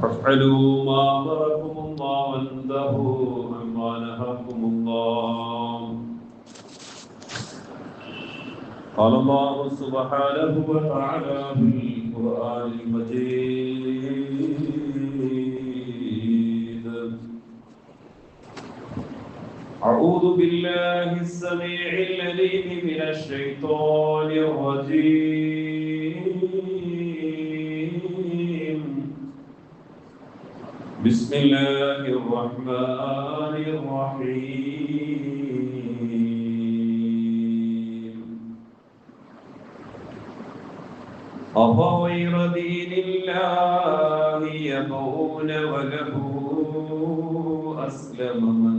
فافعلوا ما أمركم الله وانتهوا عما نهاكم الله. قال الله سبحانه وتعالى في القرآن المجيد: أعوذ بالله السميع العليم من الشيطان الرجيم. بسم الله الرحمن الرحيم. أفغير دين الله يبغون وله أسلم من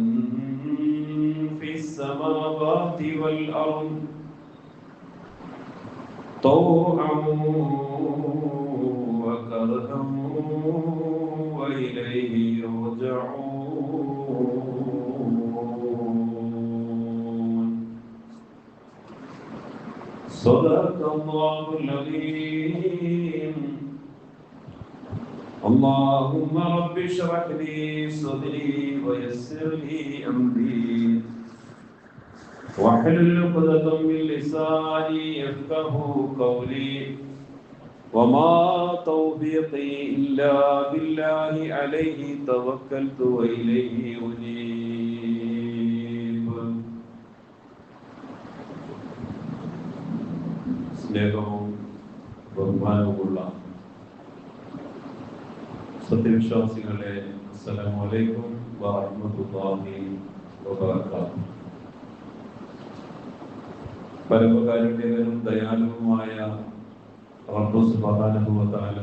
في السماوات والأرض طوعا وكرها وإليه يرجعون. صدق الله العظيم. اللهم رب اشرح لي صدري ويسر لي أمري واحلل عقدة من لساني يفقهوا قولي وما توفيقي إلا بالله عليه توكلت وإليه أنيب. സ്നേഹവും ബഹുമാനവുമുള്ള സത്യവിശ്വാസികളെ, അസ്സലാമു അലൈക്കും വറഹ്മത്തുള്ളാഹി വബറകാതുഹു. പരമകാരുണ്യകനും ദയാലുവുമായ റബ്ബ് സുബ്ഹാനഹു വ തആല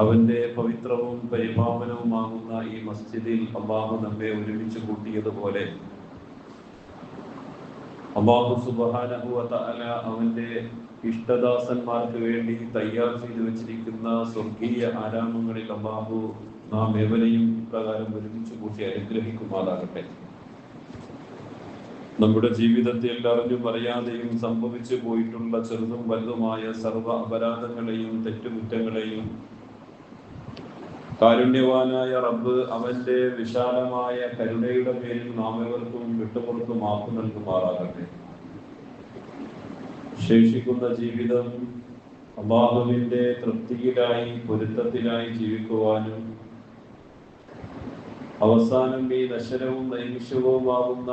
അവന്റെ പവിത്രവും പരിപാവനവുമാകുന്ന ഈ മസ്ജിദിൽ അല്ലാഹു നമ്മെ ഒരുമിച്ച് കൂട്ടിയതുപോലെ അല്ലാഹു സുബ്ഹാനഹു വ തആല അവന്റെ ഇഷ്ടദാസന്മാർക്ക് വേണ്ടി തയ്യാർ ചെയ്തു വെച്ചിരിക്കുന്ന സ്വർഗീയ ആരാമങ്ങളിൽ അല്ലാഹു നാം ഏവരെയും ഇപ്രകാരം ഒരുമിച്ച് കൂട്ടി അനുഗ്രഹിക്കുമാറാകട്ടെ. നമ്മുടെ ജീവിതത്തിൽ അറിഞ്ഞും അറിയാതെയും സംഭവിച്ചു പോയിട്ടുള്ള ചെറുതും വലുതുമായ സർവ്വ അപരാധങ്ങളെയും തെറ്റുകുറ്റങ്ങളെയും കാരുണ്യവാനായ റബ്ബ് അവന്റെ വിശാലമായ കരുണയുടെ പേരിൽ നാം ഏവർക്കും വിട്ടുപുറത്ത് മാപ്പ് നൽകുമാറാകട്ടെ. ശേഷിക്കുന്ന ജീവിതം അല്ലാഹുവിന്റെ തൃപ്തിയിലായി പൊരുത്തത്തിലായി ജീവിക്കുവാനും അവസാനം ഈ നശ്വരവും നൈമിഷവുമാകുന്ന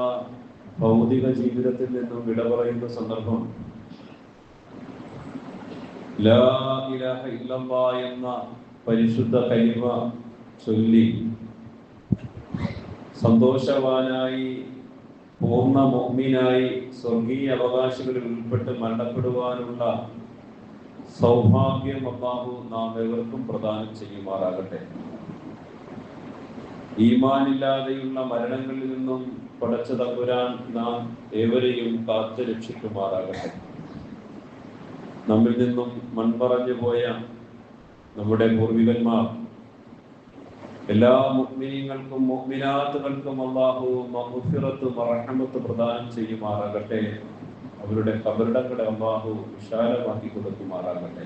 ഭൗതിക ജീവിതത്തിൽ നിന്നും വിട പറയുന്ന സന്ദർഭം ലാ ഇലാഹ ഇല്ലല്ലാഹ് എന്ന പരിശുദ്ധ കലിമ ചൊല്ലി സന്തോഷവാനായി പൂർണ്ണ മുഅ്മിനായി സ്വർഗീയ അവകാശങ്ങളിൽ ഉൾപ്പെട്ട് മരണപ്പെടുവാനുള്ള സൗഭാഗ്യം അല്ലാഹു നാം ഏവർക്കും പ്രദാനം ചെയ്യുമാറാകട്ടെ. ഈമാനില്ലാതെയുള്ള മരണങ്ങളിൽ നിന്നും പടച്ച തമ്പുരാൻ നാം ഏവരെയും കാത്തു രക്ഷിക്കുമാറാകട്ടെ. നമ്മിൽ നിന്നും മൺപറഞ്ഞു പോയ നമ്മുടെ പൂർവികന്മാർ എല്ലാ മുഅ്മിനീങ്ങൾക്കും മുഅ്മിനാത്തുകൾക്കും അല്ലാഹു മഗ്ഫിറത്ത് മർഹമത്ത് പ്രദാനം ചെയ്യുമാറാകട്ടെ. അവരുടെ ഖബറിടങ്ങളെ അല്ലാഹു വിശാലമാക്കി കൊടുക്കുമാറാകട്ടെ.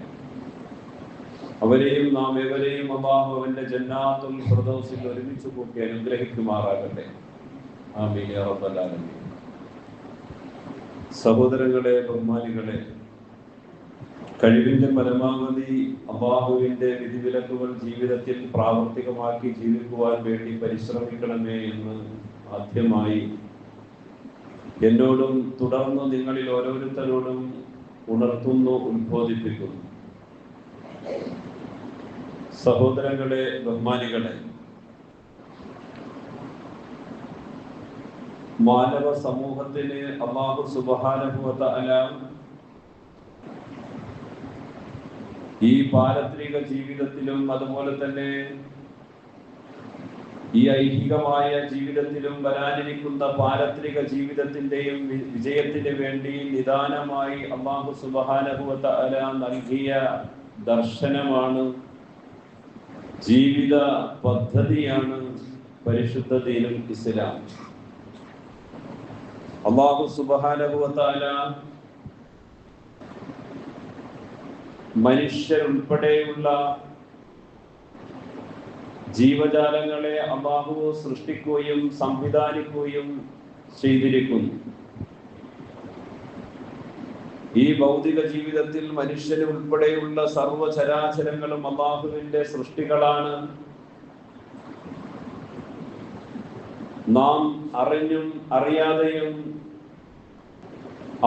അവരെയും നാം ഏവരെയും അല്ലാഹു അവന്റെ ജന്നാത്തുൽ ഫിർദൗസിൽ ഒരുമിച്ച് കൂട്ടി അനുഗ്രഹിക്കുമാറാകട്ടെ. ആമീൻ യാ റബ്ബൽ ആലമീൻ. സഹോദരങ്ങളെ, ബഹുമാനികളെ, കഴിവിന്റെ പരമാവധി അല്ലാഹുവിന്റെ വിധിവിലക്കുകൾ ജീവിതത്തിൽ പ്രാവർത്തികമാക്കി ജീവിക്കുവാൻ വേണ്ടി പരിശ്രമിക്കണമേ എന്ന് ആദ്യമായി എന്നോടും തുടർന്ന് നിങ്ങളിൽ ഓരോരുത്തരോടും ഉണർത്തുന്നു, ഉത്ബോധിപ്പിക്കുന്നു. സഹോദരങ്ങളെ, ബഹുമാനികളെ, മാനവ സമൂഹത്തിന് അല്ലാഹു സുബ്ഹാനഹു വ തആല ഈ പാരത്രിക ജീവിതത്തിലും അതുപോലെ തന്നെ ഈ ഐഹികമായ ജീവിതത്തിലും വരാനിരിക്കുന്ന പാരത്രിക ജീവിതത്തിന്റെയും വിജയത്തിന് വേണ്ടി നിദാനമായി അല്ലാഹു സുബ്ഹാനഹു വ തആല നൽകിയ ദർശനമാണ്, ജീവിത പദ്ധതിയാണ് പരിശുദ്ധ ദീനുൽ ഇസ്ലാം. അല്ലാഹു സുബ്ഹാനഹു വ തആല മനുഷ്യരുൾപ്പെടെയുള്ള ജീവജാലങ്ങളെ അല്ലാഹു സൃഷ്ടിക്കുകയും സംവിധാനിക്കുകയും ചെയ്തിരിക്കുന്നു. ഈ ഭൗതിക ജീവിതത്തിൽ മനുഷ്യന് ഉൾപ്പെടെയുള്ള സർവ്വചരാചരങ്ങളും അല്ലാഹുവിന്റെ സൃഷ്ടികളാണ്. നാം അറിഞ്ഞും അറിയാതെയും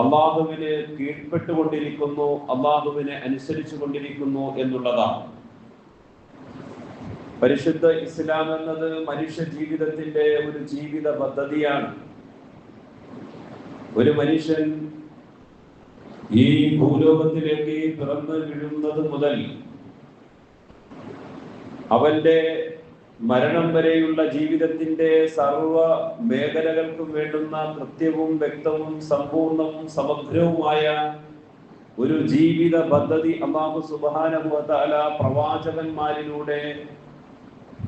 അല്ലാഹുവിന് കീഴ്പ്പെട്ടുകൊണ്ടിരിക്കുന്നു, അല്ലാഹുവിനെ അനുസരിച്ചു കൊണ്ടിരിക്കുന്നു എന്നുള്ളതാണ്. പരിശുദ്ധ ഇസ്ലാം എന്നത് മനുഷ്യ ജീവിതത്തിന്റെ ഒരു ജീവിത പദ്ധതിയാണ്. ഒരു മനുഷ്യൻ ഈ ഭൂലോകത്തിലേക്ക് പിറന്നു വീഴുന്നത് മുതൽ അവന്റെ മരണം വരെയുള്ള ജീവിതത്തിന്റെ സർവ മേഖലകൾക്കും വേണ്ടുന്ന കൃത്യവും വ്യക്തവും സമ്പൂർണവും സമഗ്രവുമായ ഒരു ജീവിത പദ്ധതി അല്ലാഹു സുബ്ഹാനഹു വ തആല പ്രവാചകന്മാരിലൂടെ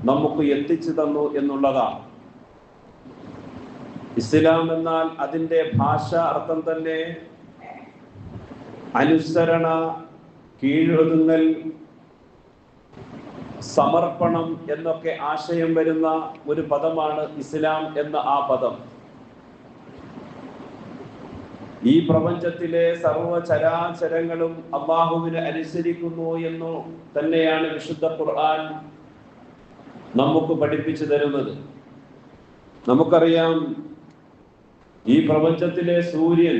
നമുക്ക് എത്തിച്ചു തന്നു എന്നുള്ളതാണ്. ഇസ്ലാം എന്നാൽ അതിന്റെ ഭാഷാ അർത്ഥം തന്നെ അനുസരണ, കീഴൊതുങ്ങൽ, സമർപ്പണം എന്നൊക്കെ ആശയം വരുന്ന ഒരു പദമാണ് ഇസ്ലാം എന്ന ആ പദം. ഈ പ്രപഞ്ചത്തിലെ സർവ്വചരാചരങ്ങളും അല്ലാഹുവിനെ അനുസരിക്കുന്നു എന്നു തന്നെയാണ് വിശുദ്ധ ഖുർആൻ നമുക്ക് പഠിപ്പിച്ചു തരുന്നത്. നമുക്കറിയാം, ഈ പ്രപഞ്ചത്തിലെ സൂര്യൻ,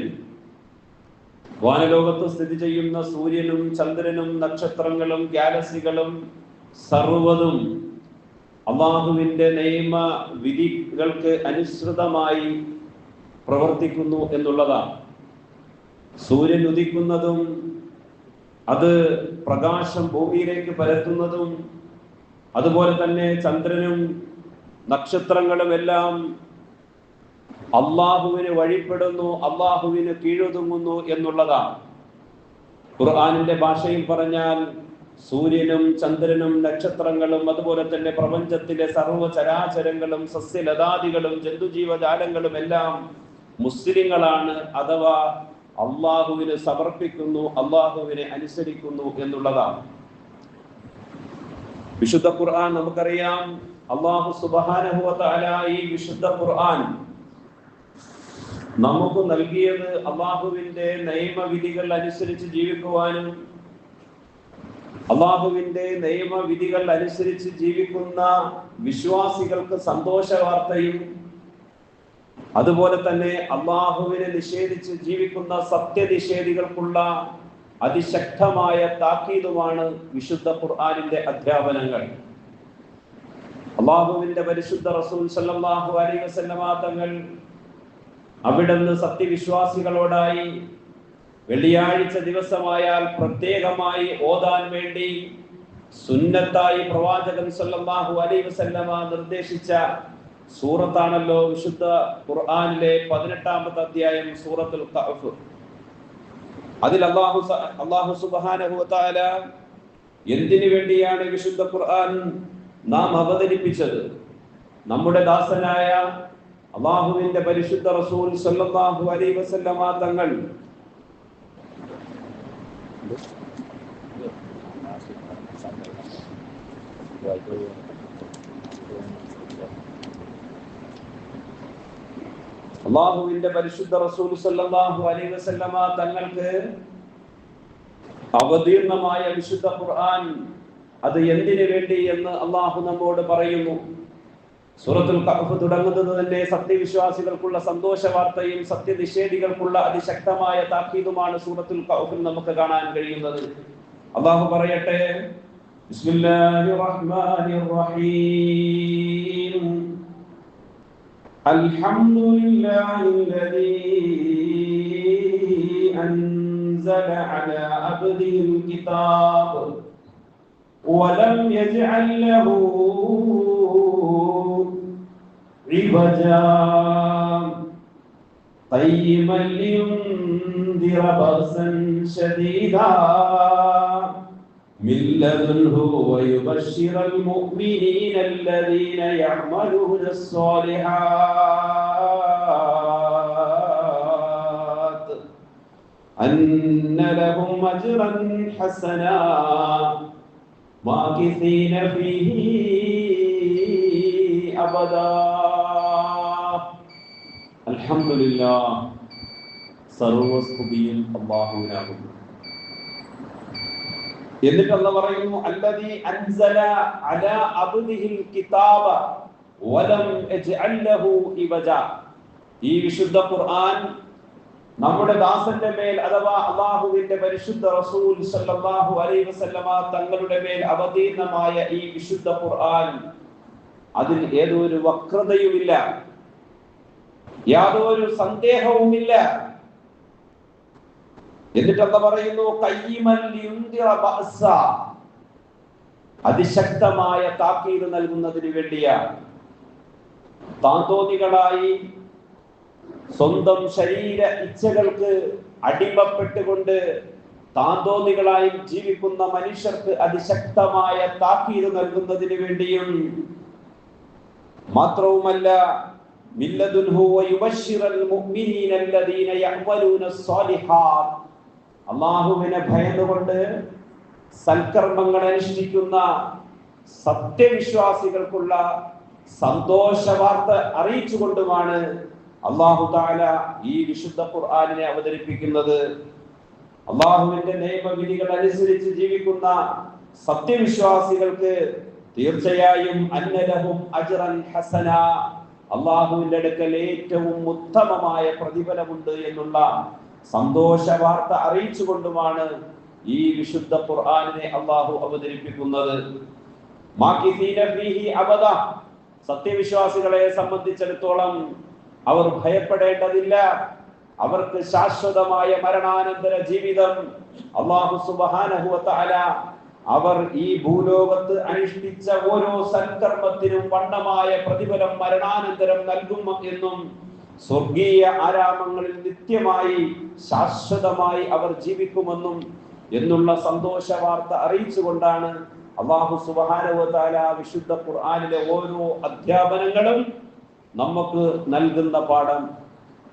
വാനലോകത്ത് സ്ഥിതി ചെയ്യുന്ന സൂര്യനും ചന്ദ്രനും നക്ഷത്രങ്ങളും ഗാലക്സികളും സർവ്വതും അല്ലാഹുവിന്റെ നിയമ വിധികൾക്ക് അനുസൃതമായി പ്രവർത്തിക്കുന്നു എന്നുള്ളതാണ്. സൂര്യൻ ഉദിക്കുന്നതും അത് പ്രകാശം ഭൂമിയിലേക്ക് പരത്തുന്നതും അതുപോലെ തന്നെ ചന്ദ്രനും നക്ഷത്രങ്ങളും എല്ലാം അല്ലാഹുവിന് വഴിപ്പെടുന്നു, അല്ലാഹുവിന് കീഴൊതുങ്ങുന്നു എന്നുള്ളതാണ്. ഖുർആനിന്റെ ഭാഷയിൽ പറഞ്ഞാൽ സൂര്യനും ചന്ദ്രനും നക്ഷത്രങ്ങളും അതുപോലെ തന്നെ പ്രപഞ്ചത്തിലെ സർവ്വചരാചരങ്ങളും സസ്യലതാദികളും ജന്തുജീവജാലങ്ങളും എല്ലാം മുസ്ലിങ്ങളാണ്, അഥവാ അല്ലാഹുവിന് സമർപ്പിക്കുന്നു, അല്ലാഹുവിനെ അനുസരിക്കുന്നു എന്നുള്ളതാണ്. വിശുദ്ധ ഖുർആൻ നമുക്കറിയാം, അല്ലാഹു സുബ്ഹാനഹു വ തആല ഈ വിശുദ്ധ ഖുർആൻ നമുക്ക് നൽകിയത് അല്ലാഹുവിന്റെ നിയമവിധികൾ അനുസരിച്ച് ജീവിക്കുവാനും അല്ലാഹുവിന്റെ നിയമവിധികൾ അനുസരിച്ച് ജീവിക്കുന്ന വിശ്വാസികൾക്ക് സന്തോഷ വാർത്തയും അതുപോലെ തന്നെ അല്ലാഹുവിനെ നിഷേധിച്ച് ജീവിക്കുന്ന സത്യനിഷേധികൾക്കുള്ള അതിശക്തമായ താക്കീതുമാണ് വിശുദ്ധ ഖുർആനിന്റെ അധ്യാപനങ്ങൾ. അല്ലാഹുവിന്റെ പരിശുദ്ധ റസൂൽ സല്ലല്ലാഹു അലൈഹി വസല്ലമ തങ്ങൾ അവിടുന്ന് സത്യവിശ്വാസികളോടായി വെള്ളിയാഴ്ച ദിവസമായാൽ പ്രത്യേകമായി ഓതാൻ വേണ്ടി സുന്നത്തായി പ്രവാചകൻ സല്ലല്ലാഹു അലൈഹി വസല്ലമ നിർദ്ദേശിച്ച സൂറത്താണല്ലോ വിശുദ്ധ ഖുർആനിലെ 18-ാമത്തെ അധ്യായം സൂറത്തുൽ കഹ്ഫ്. അതിൽ അല്ലാഹു സുബ്ഹാനഹു വ തആല എന്തിനു വേണ്ടിയാണ് വിശുദ്ധ ഖുർആൻ നാം അവതരിപ്പിച്ചത്? നമ്മുടെ ദാസനായ അല്ലാഹുവിന്റെ പരിശുദ്ധ റസൂൽ സല്ലല്ലാഹു അലൈഹി വസല്ലമ തങ്ങൾ അല്ലാഹുവിന്റെ പരിശുദ്ധ റസൂൽ സല്ലല്ലാഹു അലൈഹി വസല്ലമ തങ്ങൾക്ക് അവതീർണമായ വിശുദ്ധ ഖുർആൻ അത് എന്തിനു വേണ്ടി എന്ന് അല്ലാഹു നമ്മോട് പറയുന്നു. സൂറത്തുൽ കഹ്ഫ് തുടങ്ങുന്നത് തന്നെ സത്യവിശ്വാസികൾക്കുള്ള സന്തോഷ വാർത്തയും സത്യനിഷേധികൾക്കുള്ള അതിശക്തമായ താക്കീതുമാണ് സൂറത്തുൽ കഹ്ഫിൽ നമുക്ക് കാണാൻ കഴിയുന്നത്. അല്ലാഹു പറയട്ടെ, ബിസ്മില്ലാഹിർ റഹ്മാനിർ റഹീം, അൽഹംദുലില്ലാഹില്ലദീ അൻസല അലാ അബ്ദിഹിൽ കിതാബ് വലം യജ്അൽ ലഹു عوجا قيما لينذر بأسا شديدا من لدنه ويبشر المؤمنين الذين يعملون الصالحات أن لهم أجرا حسنا ماكثين فيه أبدا. الحمد لله. സർവസ്തുതിയും അല്ലാഹുവിനാകുന്നു. എന്നിട്ട് അല്ലാഹു പറയുന്നു, അല്ലദീ അൻസല അലാ അബ്ദിഹിൽ കിതാബ വലം യജ്അൽ ലഹു ഇവജ. ഈ വിശുദ്ധ ഖുർആൻ നമ്മുടെ ദാസന്റെ മേൽ അഥവാ അല്ലാഹുവിന്റെ പരിശുദ്ധ റസൂൽ സല്ലല്ലാഹു അലൈഹി വസല്ലമ തങ്ങളുടെ മേൽ അവതീർണമായ ഈ വിശുദ്ധ ഖുർആൻ, അതിൽ ഏതൊരു വക്രതയുമില്ല, യാതൊരു സന്ദേഹവുമില്ല. എന്നിട്ട് അല്ലാഹു പറയുന്നു, ഖയ്യിമൻ ലിയുൻദിറ ബഅസ, അതിശക്തമായ താക്കീത് നൽകുന്നതിന് വേണ്ടിയാണ്. താന്തോന്നികളായി സ്വന്തം ശരീര ഇച്ഛകൾക്ക് അടിമപ്പെട്ടുകൊണ്ട് താന്തോന്നികളായി ജീവിക്കുന്ന മനുഷ്യർക്ക് അതിശക്തമായ താക്കീത് നൽകുന്നതിന് വേണ്ടിയും മാത്രവുമല്ല, മില്ലദുൻഹു വയുബശ്ശിറൽ മുഅ്മിനീന അല്ലദീന യഅമലൂന സ്സാലിഹാത്ത്, അല്ലാഹുവിനെ ഭയന്നുകൊണ്ട് സൽക്കർമ്മങ്ങൾ അനുഷ്ഠിക്കുന്ന സത്യവിശ്വാസികൾക്കുള്ള സന്തോഷ വാർത്ത അറിയിച്ചുകൊണ്ടുമാണ് അല്ലാഹു തആല ഈ വിശുദ്ധ ഖുർആനിനെ അവതരിപ്പിക്കുന്നത്. അല്ലാഹുവിന്റെ നിയമവിധികൾ അനുസരിച്ച് ജീവിക്കുന്ന സത്യവിശ്വാസികൾക്ക് തീർച്ചയായും അന്നലഹും അജ്റൻ ഹസന, അല്ലാഹുവിന്റെ അടുക്കൽ ഏറ്റവും ഉത്തമമായ പ്രതിഫലമുണ്ട് എന്നുള്ള സന്തോഷ വാർത്ത അറിയിച്ചുകൊണ്ടുമാണ് ഈ വിശുദ്ധ ഖുർആനിനെ അല്ലാഹു അവതരിപ്പിക്കുന്നത്. മാകിസീന ഫീഹി അബദ, സത്യവിശ്വാസികളെ സംബന്ധിച്ചിടത്തോളം അവർ ഭയപ്പെടേണ്ടതില്ല. അവർക്ക് ശാശ്വതമായ മരണാനന്തര ജീവിതം അല്ലാഹു സുബ്ഹാനഹു വ തആല അവർ ഈ ഭൂലോകത്ത് അനുഷ്ഠിച്ച ഓരോ സൽക്കർമ്മത്തിനും വണ്ണമായ പ്രതിഫലം മരണാനന്തരം നൽകും എന്നും സ്വർഗീയ ആരാമങ്ങളിൽ നിത്യമായി ശാശ്വതമായി അവർ ജീവിക്കുമെന്നും എന്നുള്ള സന്തോഷ വാർത്ത അറിയിച്ചുകൊണ്ടാണ് അല്ലാഹു സുബ്ഹാനഹു വ തആല വിശുദ്ധ ഖുർആനിലെ ഓരോ അധ്യാപനങ്ങളും നമുക്ക് നൽകുന്ന പാഠം.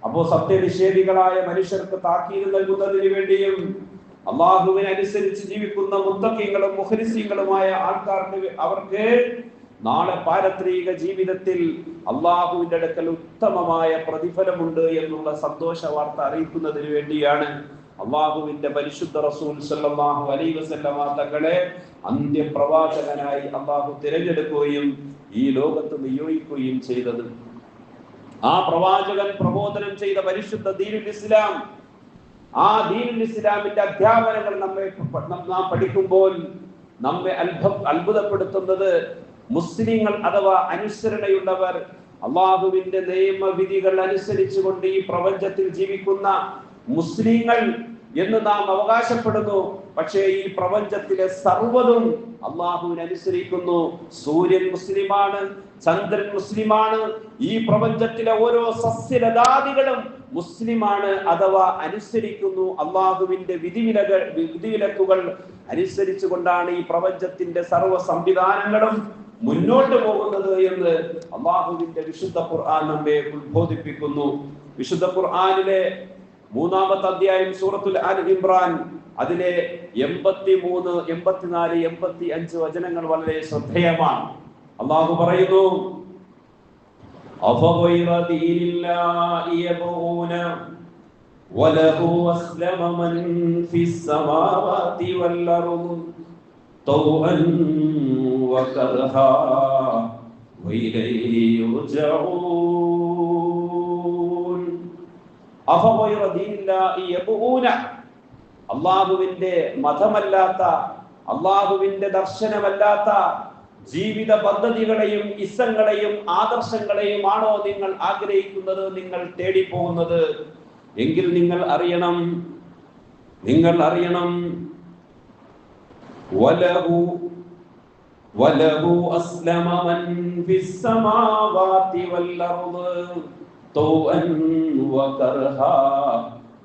അപ്പോൾ സത്യനിഷേധികളായ മനുഷ്യർക്ക് താക്കീത് നൽകുന്നതിന് വേണ്ടിയും അല്ലാഹുവിനെ അനുസരിച്ച് ജീവിക്കുന്ന മുത്തഖീങ്ങളും മുഖ്ലിസീങ്ങളുമായ ആൾക്കാർക്ക് അവർക്ക് നാളെ പാരത്രിക ജീവിതത്തിൽ അല്ലാഹുവിന്റെ അടുക്കൽ ഉത്തമമായ പ്രതിഫലമുണ്ട് എന്നുള്ള സന്തോഷ വാർത്ത അറിയിക്കുന്നതിന് വേണ്ടിയാണ് അല്ലാഹുവിന്റെ പരിശുദ്ധ റസൂൽ സല്ലല്ലാഹു അലൈഹി വസല്ലമ തങ്ങളെ അന്ത്യപ്രവാചകനായി അല്ലാഹു തിരഞ്ഞെടുക്കുകയും ഈ ലോകത്ത് നിയോഗിക്കുകയും ചെയ്തത്. ആ പ്രവാചകൻ പ്രബോധനം ചെയ്ത പരിശുദ്ധ ദീനുൽ ഇസ്ലാം, ആ ദീനുൽ ഇസ്ലാമിന്റെ അധ്യാപനങ്ങൾ നാം പഠിക്കുമ്പോൾ നമ്മെ അത്ഭുതപ്പെടുത്തുന്നത് മുസ്ലിങ്ങൾ അഥവാ അനുസരണയുള്ളവർ അല്ലാഹുവിന്റെ നിയമവിധികൾ അനുസരിച്ചുകൊണ്ട് ഈ പ്രപഞ്ചത്തിൽ ജീവിക്കുന്ന മുസ്ലിങ്ങൾ എന്ന് നാം അവകാശപ്പെടുന്നു. പക്ഷേ ഈ പ്രപഞ്ചത്തിലെ സർവ്വതും അല്ലാഹുവിനെ അനുസരിക്കുന്നു. സൂര്യൻ മുസ്ലിമാണ്, ചന്ദ്രൻ മുസ്ലിമാണ്, ഈ പ്രപഞ്ചത്തിലെ ഓരോ സസ്യലതാദികളും മുസ്ലിമാണ് അഥവാ അനുസരിക്കുന്നു. അല്ലാഹുവിന്റെ വിധിവിലക്കുകൾ അനുസരിച്ചുകൊണ്ടാണ് ഈ പ്രപഞ്ചത്തിന്റെ സർവ്വ സംവിധാനങ്ങളും മുന്നോട്ട് പോകുന്നത് എന്ന് അല്ലാഹുവിന്റെ വിശുദ്ധ ഖുർആൻ നമ്മെ ഉത്ബോധിപ്പിക്കുന്നു. വിശുദ്ധ ഖുർആനിലെ 3-ാമത്തെ അധ്യായം സൂറത്തുൽ ആൽ ഇംറാൻ, അതിലെ 83, 84, 85 വചനങ്ങൾ വളരെ ശ്രദ്ധേയമാണ്. അല്ലാഹു പറയുന്നു, അഫഗൈറ ദീനില്ലാഹി യബ്ഗൂന വലഹു അസ്ലമ മൻ ഫിസ് സമാവാതി വൽ അർദ് തൗഅൻ വകർഹാ വഇലൈഹി യുർജഊൻ. അഫഗൈറ ദീനില്ലാഹി യബ്ഗൂന, അല്ലാഹുവിന്റെ മതമല്ലാത്ത, അല്ലാഹുവിന്റെ ദർശനമല്ലാത്ത ജീവിത പദ്ധതികളെയും ഇസ്സങ്ങളെയും ആദർശങ്ങളെയും ആണോ നിങ്ങൾ ആഗ്രഹിക്കുന്നത്, നിങ്ങൾ തേടിപ്പോകുന്നത്? എങ്കിൽ നിങ്ങൾ അറിയണം വലഹു അസ്ലമ മൻ ഫിസ് സമാവാതി വൽ അർദ് തൗഅൻ വകർഹാ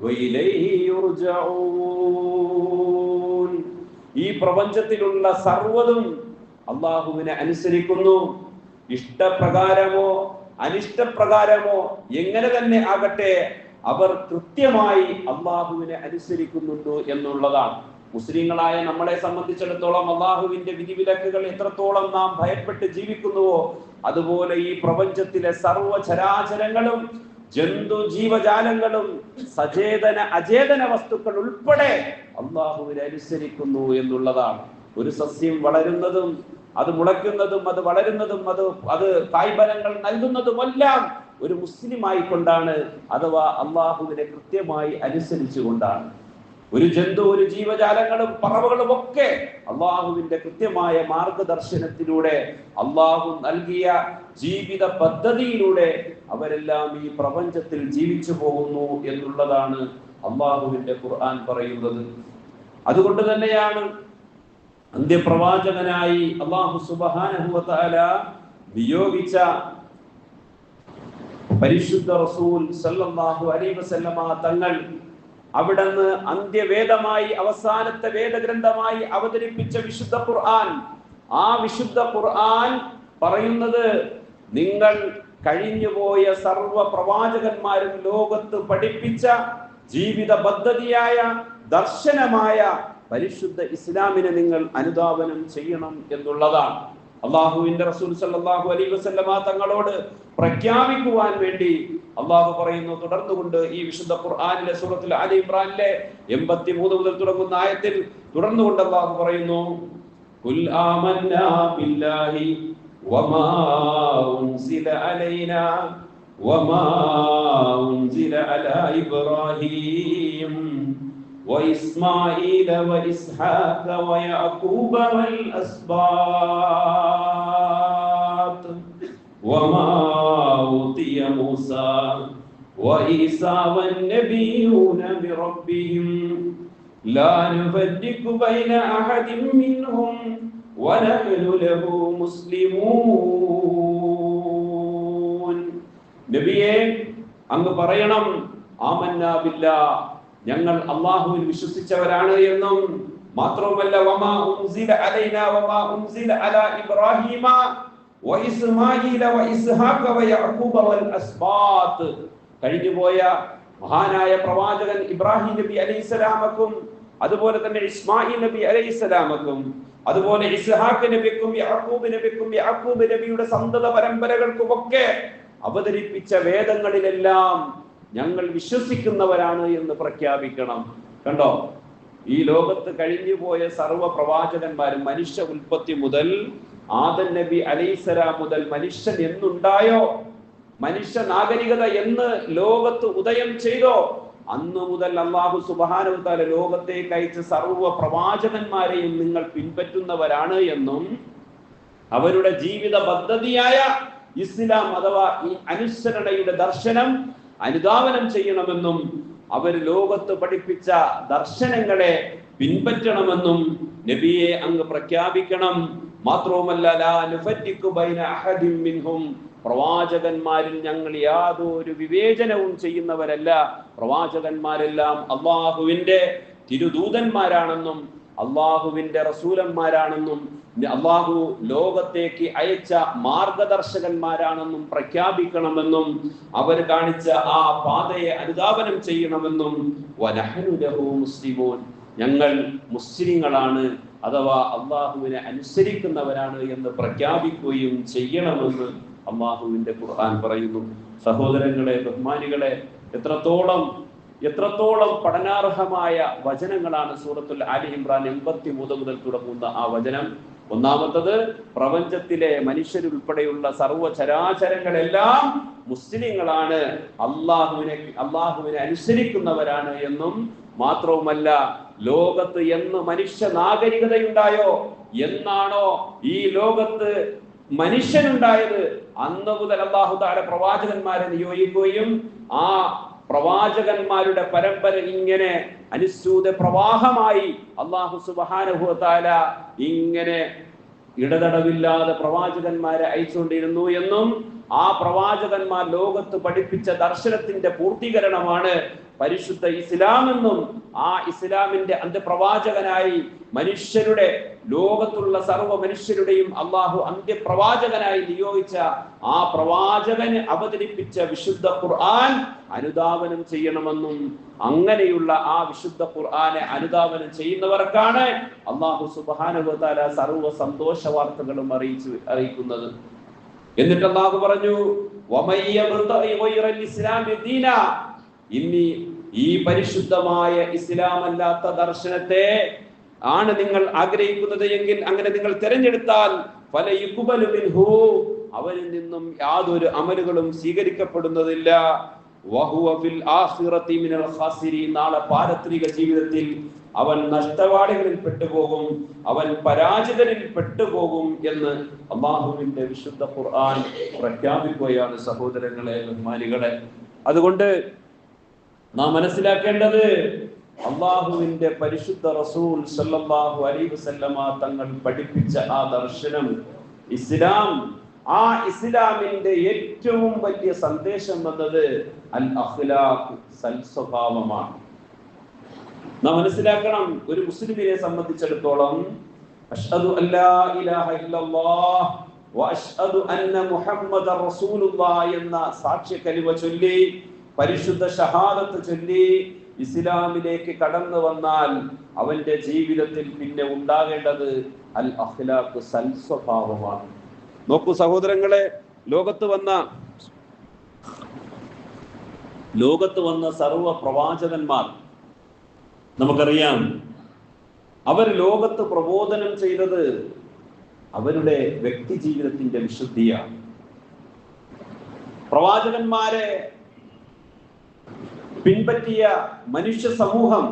വഇലൈഹി യുർജഊൻ. ഈ പ്രപഞ്ചത്തിലുള്ള സർവ്വതും അല്ലാഹുവിനെ അനുസരിക്കുന്നു. ഇഷ്ടപ്രകാരമോ അനിഷ്ടപ്രകാരമോ എങ്ങനെ തന്നെ ആകട്ടെ, അവർ കൃത്യമായി അല്ലാഹുവിനെ അനുസരിക്കുന്നുണ്ട് എന്നുള്ളതാണ്. മുസ്ലിങ്ങളായ നമ്മളെ സംബന്ധിച്ചിടത്തോളം അള്ളാഹുവിന്റെ വിധിവിലക്കുകൾ എത്രത്തോളം നാം ഭയപ്പെട്ട് ജീവിക്കുന്നുവോ അതുപോലെ ഈ പ്രപഞ്ചത്തിലെ സർവ്വചരാചരങ്ങളും ജന്തു ജീവജാലങ്ങളും സചേതന അചേതന വസ്തുക്കൾ ഉൾപ്പെടെ അള്ളാഹുവിനെ അനുസരിക്കുന്നു എന്നുള്ളതാണ്. ഒരു സസ്യം വളരുന്നതും അത് മുളയ്ക്കുന്നതും അത് വളരുന്നതും അത് കായ്ഫലങ്ങൾ നൽകുന്നതുമെല്ലാം ഒരു മുസ്ലിം ആയിക്കൊണ്ടാണ്, അഥവാ അള്ളാഹുവിനെ കൃത്യമായി അനുസരിച്ചുകൊണ്ടാണ്. ഒരു ജന്തു, ഒരു ജീവജാലങ്ങളും പറവകളും ഒക്കെ അള്ളാഹുവിന്റെ കൃത്യമായ മാർഗദർശനത്തിലൂടെ, അള്ളാഹു നൽകിയ ജീവിത പദ്ധതിയിലൂടെ അവരെല്ലാം ഈ പ്രപഞ്ചത്തിൽ ജീവിച്ചു പോകുന്നു എന്നുള്ളതാണ് അള്ളാഹുവിന്റെ ഖുർആൻ പറയുന്നത്. അതുകൊണ്ട് തന്നെയാണ് അന്ത്യപ്രവാചകനായി അല്ലാഹു സുബ്ഹാനഹു വ തആല നിയോഗിച്ച പരിശുദ്ധ റസൂൽ സല്ലല്ലാഹു അലൈഹി വസല്ലമ തങ്ങൾ അവിടുന്ന് അന്ത്യവേദമായി, അവസാനത്തെ വേദഗ്രന്ഥമായി അവതരിപ്പിച്ച വിശുദ്ധ ഖുർആൻ, ആ വിശുദ്ധ ഖുർആൻ പറയുന്നത് നിങ്ങൾ കഴിഞ്ഞുപോയ സർവ പ്രവാചകന്മാരും ലോകത്ത് പഠിപ്പിച്ച ജീവിത പദ്ധതിയായ ദർശനമായ പരിശുദ്ധ ഇസ്ലാമിനെ നിങ്ങൾ അനുധാവനം ചെയ്യണം എന്നുള്ളതാണ്. അള്ളാഹുവിന്റെ റസൂൽ സല്ലല്ലാഹു അലൈഹി വസല്ലമ തങ്ങളോട് പ്രഖ്യാപിക്കുവാൻ വേണ്ടി അള്ളാഹു പറയുന്നു. തുടർന്നുകൊണ്ട് ഈ വിശുദ്ധ ഖുർആനിലെ സൂറത്തുൽ ആലി ഇംറാനിലെ 83 മുതൽ തുടങ്ങുന്ന ആയത്തിൽ തുടർന്നുകൊണ്ട് അള്ളാഹു പറയുന്നു, ഖുൽ ആമന്നാ ബില്ലാഹി വമാ ഉൻസില അലൈനാ വമാ ഉൻസില അലാ ഇബ്രാഹീം وإسماعيل وإسحاق ويعقوب والأسباط وما أوتي موسى وعيسى والنبيون بربهم لا نفرق بين أحد منهم ونحن له مسلمون. നബിയേ, അങ്ങ് പറയണം, ആമന്നാ ബില്ലാഹ്, ഞങ്ങൾ അല്ലാഹുവിൽ വിശ്വസിച്ചവരാണ് എന്നും മാത്രവുമല്ല വമാ ഉൻസില അലൈനാ വമാ ഉൻസില അലാ ഇബ്രാഹീമ വഇസ്മാഈല വഇസ്ഹാഖ വയഅഖൂബ വൽ അസ്ബാത്ത്, കഴിഞ്ഞുപോയ മഹാനായ പ്രവാചകൻ ഇബ്രാഹിം നബി അലൈഹിസ്സലാമക്കും അതുപോലെ തന്നെ ഇസ്മായിൽ നബി അലൈഹിസ്സലാമക്കും അതുപോലെ ഇസ്ഹാഖ് നബിക്കും യാക്കൂബ് നബിക്കും യാക്കൂബ് നബിയുടെ സന്തത പരമ്പരകൾക്കുമൊക്കെ അവതരിപ്പിച്ച വേദങ്ങളിലെല്ലാം ഞങ്ങൾ വിശ്വസിക്കുന്നവരാണ് എന്ന് പ്രഖ്യാപിക്കണം. കണ്ടോ, ഈ ലോകത്ത് കഴിഞ്ഞുപോയ സർവ്വ പ്രവാചകന്മാരും മനുഷ്യ ഉൽപ്പത്തി മുതൽ ആദം നബി അലൈഹിസ്സലാം മുതൽ മനുഷ്യൻ എന്നുണ്ടായോ, മനുഷ്യ നാഗരികത എന്ന് ലോകത്ത് ഉദയം ചെയ്തോ, അന്ന് മുതൽ അല്ലാഹു സുബ്ഹാനഹു വ തആല ലോകത്തേക്ക് അയച്ച സർവ്വ പ്രവാചകന്മാരെയും നിങ്ങൾ പിൻപറ്റുന്നവരാണ് എന്നും അവരുടെ ജീവിത പദ്ധതിയായ ഇസ്ലാം അഥവാ ഈ അനുസരണയുടെ ദർശനം അനുധാവനം ചെയ്യണമെന്നും അവർ ലോകത്ത് പഠിപ്പിച്ച ദർശനങ്ങളെ പിൻപറ്റണമെന്നും നബിയെ അങ്ങ് പ്രഖ്യാപിക്കണം. മാത്രവുമല്ല ലാ നുഫരിഖു ബൈന അഹദിൻ മിൻഹും, പ്രവാചകന്മാരിൽ ഞങ്ങൾ യാതൊരു വിവേചനവും ചെയ്യുന്നവരല്ല, പ്രവാചകന്മാരെല്ലാം അള്ളാഹുവിന്റെ തിരുദൂതന്മാരാണെന്നും അള്ളാഹുവിന്റെ റസൂലന്മാരാണെന്നും അള്ളാഹു ലോകത്തേക്ക് അയച്ച മാർഗദർശകന്മാരാണെന്നും പ്രഖ്യാപിക്കണമെന്നും അവർ കാണിച്ച ആ പാതയെ അനുധാവനം ചെയ്യണമെന്നും വനഹ്നു ലഹു മുസ്ലിമൂൻ, ഞങ്ങൾ മുസ്ലിങ്ങളാണ് അഥവാ അള്ളാഹുവിനെ അനുസരിക്കുന്നവരാണ് എന്ന് പ്രഖ്യാപിക്കുകയും ചെയ്യണമെന്ന് അള്ളാഹുവിന്റെ ഖുർആൻ പറയുന്നു. സഹോദരങ്ങളെ, ബഹുമാനികളെ, എത്രത്തോളം പഠനാർഹമായ വചനങ്ങളാണ് സൂറത്തുൽ ആലി ഇംറാൻ 83 മുതൽ തുടങ്ങുന്ന ആ വചനം. ഒന്നാമത്തത്, പ്രപഞ്ചത്തിലെ മനുഷ്യരുൾപ്പെടെയുള്ള സർവ്വചരാചരങ്ങളെല്ലാം മുസ്ലിങ്ങളാണ്, അള്ളാഹുവിനെ അനുസരിക്കുന്നവരാണ് എന്നും മാത്രവുമല്ല ലോകത്ത് എന്ന് മനുഷ്യ നാഗരികതയുണ്ടായോ, എന്നാണോ ഈ ലോകത്ത് മനുഷ്യനുണ്ടായത് അന്ന് മുതൽ അല്ലാഹു തആല പ്രവാചകന്മാരെ നിയോഗിക്കുകയും ആ പ്രവാചകന്മാരുടെ പരമ്പര ഇങ്ങനെ അനുസ്യൂത പ്രവാഹമായി അല്ലാഹു സുബ്ഹാനഹു വ തആല ഇങ്ങനെ ഇടതടവില്ലാതെ പ്രവാചകന്മാരെ അയച്ചുകൊണ്ടിരുന്നു എന്നും ആ പ്രവാചകന്മാർ ലോകത്ത് പഠിപ്പിച്ച ദർശനത്തിന്റെ പൂർത്തീകരണമാണ് പരിശുദ്ധ ഇസ്ലാം എന്നും ആ ഇസ്ലാമിന്റെ അന്ത്യപ്രവാചകനായി മനുഷ്യരുടെ ലോകത്തുള്ള സർവ്വ മനുഷ്യരുടെയും അള്ളാഹു അന്ത്യപ്രവാചകനായി നിയോഗിച്ച ആ പ്രവാചകന് അവതരിപ്പിച്ച വിശുദ്ധ ഖുർആൻ അനുധാവനം ചെയ്യണമെന്നും അങ്ങനെയുള്ള ആ വിശുദ്ധ ഖുർആനെ അനുധാവനം ചെയ്യുന്നവർക്കാണ് അള്ളാഹു സുബ്ഹാനഹു വ തആല സർവ്വ സന്തോഷ വാർത്തകളും അറിയിക്കുന്നത്. എന്നിട്ട് അള്ളാഹു പറഞ്ഞു, ഇനി ഈ പരിശുദ്ധമായ ഇസ്ലാം അല്ലാത്ത ദർശനത്തെ ആണ് നിങ്ങൾ ആഗ്രഹിക്കുന്നത് എങ്കിൽ, അങ്ങനെ നിങ്ങൾ തിരഞ്ഞെടുത്താൽ അവരിൽ നിന്നും യാതൊരു അമലുകളും സ്വീകരിക്കപ്പെടുന്നതില്ല. നാളെ പാരത്രിക ജീവിതത്തിൽ അവൻ നഷ്ടവാളികളിൽ പെട്ടുപോകും, അവൻ പരാജിതരിൽ പെട്ടുപോകും എന്ന് അല്ലാഹുവിന്റെ വിശുദ്ധ ഖുർആൻ പ്രഖ്യാപിക്കുകയാണ്. സഹോദരങ്ങളെ, ബഹുമാനികളെ, അതുകൊണ്ട് നാം മനസ്സിലാക്കേണ്ടത് അള്ളാഹുവിന്റെ പരിശുദ്ധ റസൂൽ സല്ലല്ലാഹു അലൈഹി വസല്ലമ തങ്ങൾ പഠിപ്പിച്ച ആ ദർശനം ഇസ്ലാം, ആ ഇസ്ലാമിന്റെ ഏറ്റവും വലിയ സന്ദേശം എന്നത് അൽ അഖ്ലാഖ്, സൽസ്വഭാവമാണ്. നാം മനസ്സിലാക്കണം, ഒരു മുസ്ലിമിനെ സംബന്ധിച്ചിടത്തോളം അഷ്ഹദു അല്ലാ ഇലാഹ ഇല്ലല്ലാഹ് വ അഷ്ഹദു അന്ന മുഹമ്മദർ റസൂലുള്ളാഹ് എന്ന സാക്ഷ്യ കലിമ ചൊല്ലി, പരിശുദ്ധ ഷഹാദത്ത് ചൊല്ലി ഇസ്ലാമിലേക്ക് കടന്നു വന്നാൽ അവന്റെ ജീവിതത്തിൽ പിന്നെ ഉണ്ടാകേണ്ടത് അൽ അഖ്ലാഖ്, സൽസ്വഭാവമാണ്. നോക്കൂ സഹോദരങ്ങളെ, ലോകത്ത് വന്ന സർവ്വ പ്രവാചകന്മാർ നമുക്കറിയാം, അവർ ലോകത്ത് പ്രബോധനം ചെയ്തത് അവരുടെ വ്യക്തി ജീവിതത്തിന്റെ വിശുദ്ധിയാണ്. പ്രവാചകന്മാരെ പിൻപറ്റിയ മനുഷ്യ സമൂഹം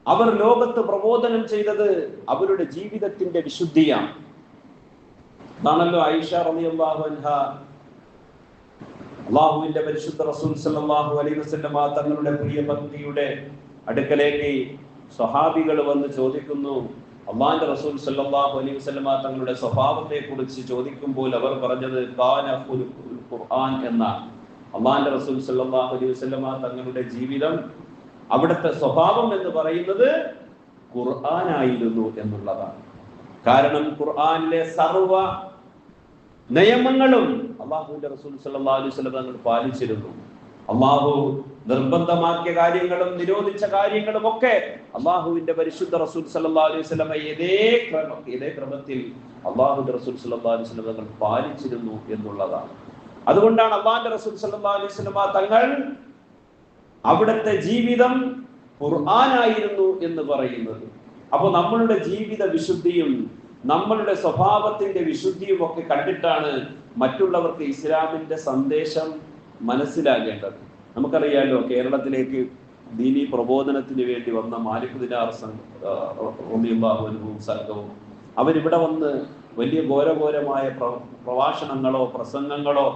അവർ ലോകത്ത് പ്രബോധനം ചെയ്തത് അവരുടെ ജീവിതത്തിന്റെ വിശുദ്ധിയാണ്. അതാണല്ലോ ആയിഷ റളിയല്ലാഹു അൻഹ അല്ലാഹുവിന്റെ പരിശുദ്ധ റസൂൽ സല്ലല്ലാഹു അലൈഹി വസല്ലമ തങ്ങളുടെ പ്രിയ പത്നിയുടെ അടുക്കലേക്ക് സ്വഹാബികൾ വന്ന് ചോദിക്കുന്നു. അല്ലാഹുവിന്റെ റസൂൽ സല്ലല്ലാഹു അലൈഹി വസല്ലമ തങ്ങളുടെ സ്വഭാവത്തെ കുറിച്ച് ചോദിക്കുമ്പോൾ അവർ പറഞ്ഞത് കാന ഖുലുഖുൽ ഖുർആൻ എന്നാണ്. അല്ലാഹുവിന്റെ റസൂൽ സല്ലല്ലാഹു അലൈഹി വസല്ലമ തങ്ങളുടെ ജീവിതം, അവിടുത്തെ സ്വഭാവം എന്ന് പറയുന്നത് ഖുർആനായിരുന്നു എന്നുള്ളതാണ്. കാരണം ഖുർആനിലെ സർവ്വ നിയമങ്ങളും അല്ലാഹുവിന്റെ റസൂൽ സല്ലല്ലാഹു അലൈഹി വസല്ലം തങ്ങൾ പാലിച്ചിരുന്നു. അല്ലാഹു നിർബന്ധമാക്കിയ കാര്യങ്ങളും നിരോധിച്ച കാര്യങ്ങളും ഒക്കെ അല്ലാഹുവിന്റെ പരിശുദ്ധ റസൂൽ സല്ലല്ലാഹു അലൈഹി വസല്ലം ഇതേ ക്രമത്തിൽ അല്ലാഹുവിന്റെ റസൂൽ സല്ലല്ലാഹു അലൈഹി വസല്ലം തങ്ങൾ പാലിച്ചിരുന്നു എന്നുള്ളതാണ്. അതുകൊണ്ടാണ് അല്ലാഹുവിന്റെ റസൂൽ സല്ലല്ലാഹു അലൈഹി വസല്ലം തങ്ങൾ അവിടുത്തെ ജീവിതം ഖുർആനായിരുന്നു എന്ന് പറയുന്നത്. അപ്പോൾ നമ്മളുടെ ജീവിത വിശുദ്ധിയും നമ്മളുടെ സ്വഭാവത്തിന്റെ വിശുദ്ധിയും ഒക്കെ കണ്ടിട്ടാണ് മറ്റുള്ളവർക്ക് ഇസ്ലാമിന്റെ സന്ദേശം മനസ്സിലാകേണ്ടത്. നമുക്കറിയാലോ, കേരളത്തിലേക്ക് ദീനി പ്രബോധനത്തിന് വേണ്ടി വന്ന മാലിക് ദിനാർ സംഘവും അവരിവിടെ വന്ന് വലിയ ഘോരഘോരമായ പ്രഭാഷണങ്ങളോ പ്രസംഗങ്ങളോ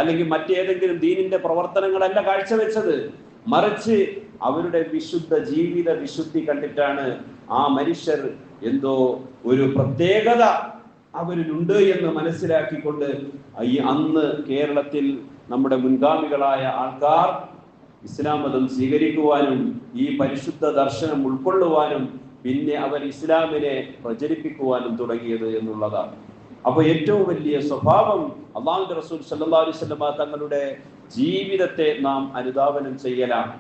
അല്ലെങ്കിൽ മറ്റേതെങ്കിലും ദീനിന്റെ പ്രവർത്തനങ്ങളല്ല കാഴ്ചവെച്ചത്. മറിച്ച് അവരുടെ വിശുദ്ധ ജീവിത വിശുദ്ധി കണ്ടിട്ടാണ് ആ മനുഷ്യർ എന്തോ ഒരു പ്രത്യേകത അവരിലുണ്ട് എന്ന് മനസ്സിലാക്കിക്കൊണ്ട് ഈ അന്ന് കേരളത്തിൽ നമ്മുടെ മുൻഗാമികളായ ആൾക്കാർ ഇസ്ലാം മതം സ്വീകരിക്കുവാനും ഈ പരിശുദ്ധ ദർശനം ഉൾക്കൊള്ളുവാനും പിന്നെ അവർ ഇസ്ലാമിനെ പ്രചരിപ്പിക്കുവാനും തുടങ്ങിയത് എന്നുള്ളതാണ്. അപ്പൊ ഏറ്റവും വലിയ സ്വഭാവം അല്ലാഹുവിന്റെ റസൂൽ സല്ലല്ലാഹു അലൈഹി വസല്ലം തങ്ങളുടെ ജീവിതത്തെ നാം അനുധാവനം ചെയ്യലാണ്.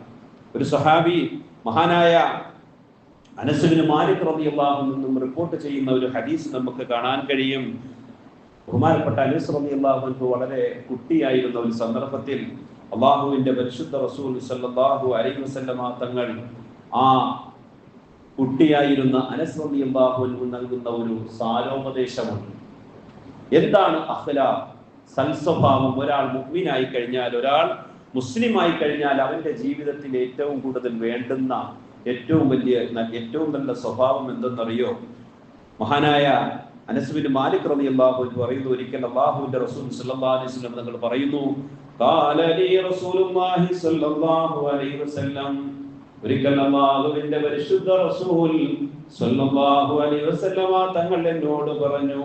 ഒരു സ്വഹാബി മഹാനായ അനസ് ഇബ്നു മാലിക് റളിയല്ലാഹു അൻഹു നിന്നും റിപ്പോർട്ട് ചെയ്യുന്ന ഒരു ഹദീസ് നമുക്ക് കാണാൻ കഴിയും. ബഹുമാനപ്പെട്ട അനസ് റളിയല്ലാഹു അൻഹു വളരെ കുട്ടിയായിരുന്ന ഒരു സന്ദർഭത്തിൽ അല്ലാഹുവിന്റെ പരിശുദ്ധ റസൂൽ സല്ലല്ലാഹു അലൈഹി വസല്ലം തങ്ങൾ ആ കുട്ടിയായിരുന്ന അനസ് റളിയല്ലാഹു അൻഹു നൽകുന്ന ഒരു സാരോപദേശമുണ്ട്. എന്താണ് അഖ്ലാഖ്, സൽസ്വഭാവം? ഒരാൾ മുഅ്മിനായി കഴിഞ്ഞാൽ, ഒരാൾ മുസ്ലിമായി കഴിഞ്ഞാൽ അവന്റെ ജീവിതത്തിൽ ഏറ്റവും കൂടുതൽ വേണ്ടുന്ന ഏറ്റവും നല്ല സ്വഭാവം എന്തെന്നറിയോ? മഹാനായ അനസ് ബിൻ മാലിക് റളിയല്ലാഹു അൻഹു പറയുന്നു, ഒരിക്കൽ അല്ലാഹുവിന്റെ റസൂൽ സല്ലല്ലാഹു അലൈഹി വസല്ലം തങ്ങൾ പറയുന്നു, ഖാല ലി റസൂലുള്ളാഹി സല്ലല്ലാഹു അലൈഹി വസല്ലം, ഒരിക്കൽ അല്ലാഹുവിന്റെ പരിശുദ്ധ റസൂൽ സല്ലല്ലാഹു അലൈഹി വസല്ലം തങ്ങൾ എന്നോട് പറഞ്ഞു,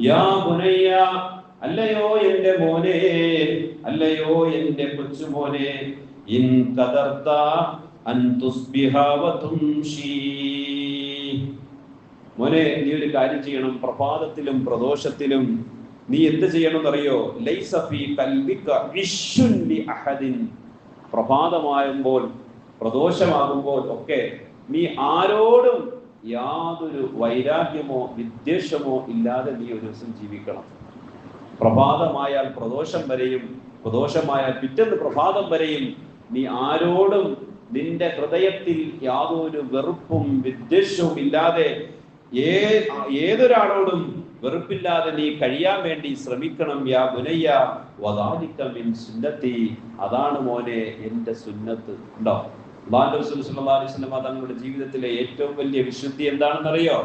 യാ ബുനയ്യ, അല്ലയോ എന്റെ മോനെ, അല്ലയോ എന്റെ കൊച്ചുമോനെ, ഇൻ ഖദർത അൻ തുസ്ബിഹ വ തുംശി, മോനെ, നീ ഒരു കാര്യം ചെയ്യണം, പ്രഭാതത്തിലും പ്രദോഷത്തിലും നീ എന്ത് ചെയ്യണമെന്നറിയോ? ലൈസ ഫീ ഖൽബിക ഇശ്ശുൻ ലി അഹദിൻ. പ്രഭാതമാകുമ്പോൾ പ്രദോഷമാകുമ്പോൾ ഒക്കെ നീ ആരോടും യാതൊരു വൈരാഗ്യമോ വിദ്വേഷമോ ഇല്ലാതെ നീ ഒരു ദിവസം ജീവിക്കണം. പ്രഭാതമായാൽ പ്രദോഷം വരെയും, പ്രദോഷമായാൽ പിറ്റേന്ന് പ്രഭാതം വരെയും നീ ആരോടും നിന്റെ ഹൃദയത്തിൽ യാതൊരു വെറുപ്പും വിദ്വേഷവും ഇല്ലാതെ, ഏതൊരാളോടും വെറുപ്പില്ലാതെ നീ കഴിയാൻ വേണ്ടി ശ്രമിക്കണം. യാ ബുനയ്യ വദാലിക മിൻ സുന്നത്തി. അതാണ് മോനെ എൻ്റെ സുന്നത്ത്. ഉണ്ടോ? അല്ലാഹുവിന്റെ റസൂൽ സ്വല്ലല്ലാഹു അലൈഹി വസല്ലം തങ്ങളുടെ ജീവിതത്തിലെ ഏറ്റവും വലിയ വിശുദ്ധി എന്താണെന്നറിയോ?